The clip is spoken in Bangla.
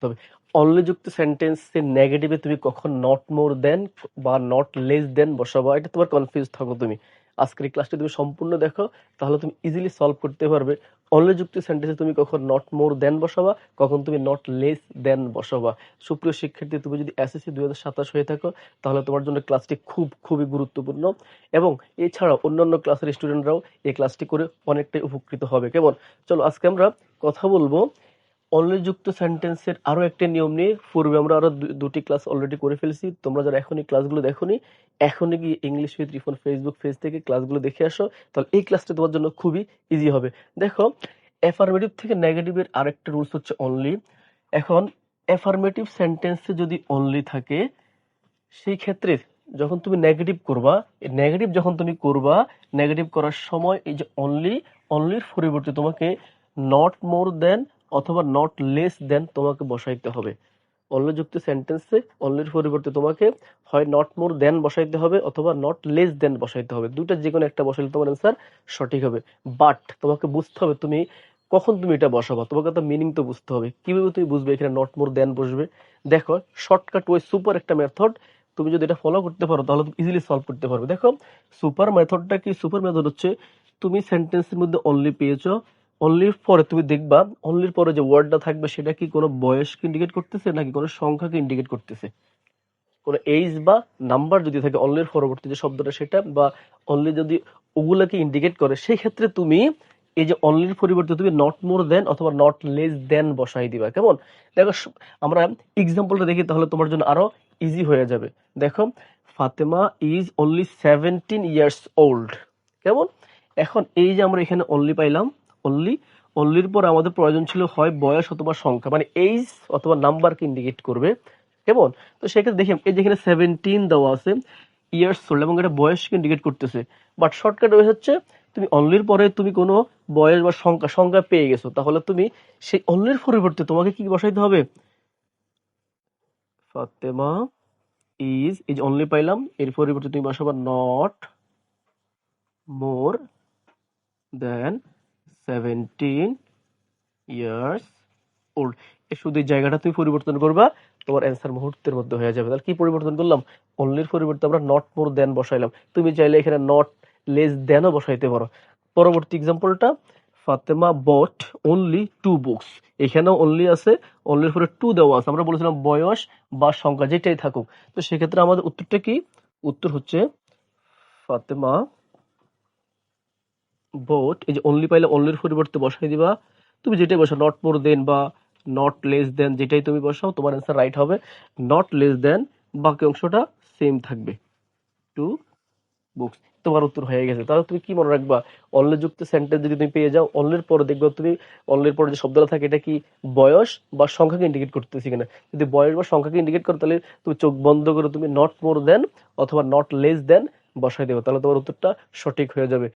তবে অনলি যুক্ত সেন্টেন্সে নেগেটিভে তুমি কখন নট মোর দেন বা নট লেস দেন বসাবা, এটা তোমার কনফিউজ থাকো তুমি। আজকের এই ক্লাসটি তুমি সম্পূর্ণ দেখো, তাহলে তুমি ইজিলি সলভ করতে পারবে। অনলি যুক্ত সেন্টেন্সে তুমি কখন নট মোর দেন বসাবা, কখন তুমি নট লেস দেন বসাবা। সুপ্রিয় শিক্ষার্থী, তুমি যদি এসএসসি 2027 হয়ে থাকো, তাহলে তোমার জন্য ক্লাসটি খুবই গুরুত্বপূর্ণ। এবং এছাড়াও অন্যান্য ক্লাসের স্টুডেন্টরাও এই ক্লাসটি করে অনেকটাই উপকৃত হবে। কেমন? চলো আজকে আমরা কথা বলবো অনলি যুক্ত সেন্টেন্সের আরো একটা নিয়ম নিয়ে। পূর্বে আমরা আরো দুটি ক্লাস অলরেডি করে ফেলেছি। তোমরা যারা এখনই ক্লাসগুলো দেখোনি, এখনই গিয়ে ইংলিশ উইথ রিফন ফেসবুক পেজ থেকে ক্লাসগুলো দেখে আসো, তাহলে এই ক্লাসটা তোমার জন্য খুবই ইজি হবে। দেখো, অ্যাফার্মেটিভ থেকে নেগেটিভের আরেকটা রুলস হচ্ছে অনলি। এখন অ্যাফার্মেটিভ সেন্টেন্সে যদি অনলি থাকে, সেই ক্ষেত্রে যখন তুমি নেগেটিভ করবা, নেগেটিভ যখন তুমি করবা, নেগেটিভ করার সময় এই যে অনলির পরিবর্তে তোমাকে নট মোর দেন অথবা নট লেস দেন তোমাকে বসাইতে হবে। অনলি যুক্ত সেন্টেন্সে অনলির পরিবর্তে তোমাকে হয় নট মোর দেন বসাইতে হবে অথবা নট লেস দেন বসাইতে হবে। দুইটা যে কোনো একটা বসাইলে তোমার অ্যান্সার সঠিক হবে। বাট তোমাকে বুঝতে হবে তুমি কখন তুমি এটা বসাবা, তোমাকে তো মিনিং তো বুঝতে হবে। কিভাবে তুমি বুঝবে এখানে নট মোর দেন বসবে? দেখো, শর্টকাট ওয়ে সুপার একটা মেথড, তুমি যদি এটা ফলো করতে পারো তাহলে তুমি ইজিলি সলভ করতে পারবে। দেখো, সুপার মেথডটা কি? সুপার মেথড হচ্ছে তুমি সেন্টেন্সের মধ্যে অনলি পেয়েছো, অনলির পরে তুমি দেখবা অনলির পরে যে ওয়ার্ডটা থাকবে সেটা কি কোনো বয়সকে ইন্ডিকেট করতেছে নাকি কোনো সংখ্যাকে ইন্ডিকেট করতেছে। কোনো এইজ বা নাম্বার যদি থাকে অনলির পরবর্তী যে শব্দটা সেটা, বা অনলি যদি ওগুলাকে ইন্ডিকেট করে, সেই ক্ষেত্রে তুমি এই যে অনলির পরিবর্তে তুমি নট মোর দেন অথবা নট লেস দেন বসাই দিবা। কেমন? দেখো, আমরা এক্সাম্পলটা দেখি, তাহলে তোমার জন্য আরো ইজি হয়ে যাবে। দেখো, Fatema is only 17 years old. কেমন? এখন এই যে আমরা এখানে অনলি পাইলাম, অনলি, অনলির পর আমাদের প্রয়োজন ছিল হয় বয়স অথবা সংখ্যা, মানে এইজ অথবা নাম্বারকে ইন্ডিকেট করবে। কেমন? তো সেক্ষেত্রে দেখি এই যেখানে 17 দেওয়া আছে, ইয়ার্স ওল্ড, এবং এটা বয়সকে ইন্ডিকেট করতেছে। বাট শর্টকাট ওয়ে হচ্ছে তুমি অনলির পরে তুমি কোনো বয়স বা সংখ্যা পেয়ে গেছো, তাহলে তুমি সেই অনলির পরিবর্তে তোমাকে কি বসাইতে হবে? ফাতেমা ইজ, এই যে অনলি পাইলাম, এর পরিবর্তে তুমি বসাবা not more than 17 years old. শুধু এই জায়গাটা তুমি পরিবর্তন করবা, তোমার অ্যান্সার মুহূর্তের মধ্যে হয়ে যাবে। তাহলে কি পরিবর্তন করলাম? অনলির পরিবর্তে আমরা নট মোর দেন বসাইলাম। তুমি চাইলে এখানে নট লেস দেনও বসাইতে পারো। পরবর্তী এক্সাম্পলটা, ফাতেমা বট অনলি 2 বুকস। এখানেও অনলি আছে, অনলির পরে 2 দেওয়া আছে। আমরা বলেছিলাম বয়স বা সংখ্যা যেটাই থাকুক। তো সেক্ষেত্রে আমাদের উত্তরটা কি? উত্তর হচ্ছে ফাতেমা বোট, এই যে অনলি পাইলে অনলির পরিবর্তে বসাই দিবা, তুমি যেটাই বসাও, নট মোর দেন বা নট লেস দেন, যেটাই তুমি বসাও তোমার অ্যান্সার রাইট হবে। নট লেস দেন, বাকি অংশটা সেম থাকবে, 2 বুকস। তোমার উত্তর হয়ে গেছে। তাহলে তুমি কি মনে রাখবা? অনলি যুক্ত সেন্টেন্স যদি তুমি পেয়ে যাও, অনলির পরে দেখবা তুমি অনলির পরে যে শব্দটা থাকে এটা কি বয়স বা সংখ্যাকে ইন্ডিকেট করতেছি কিনা। যদি বয়স বা সংখ্যাকে ইন্ডিকেট করে, তাহলে তুমি চোখ বন্ধ করে তুমি নট মোর দেন অথবা নট লেস দেন বসাই দেবে, তাহলে তোমার উত্তরটা সঠিক হয়ে যাবে।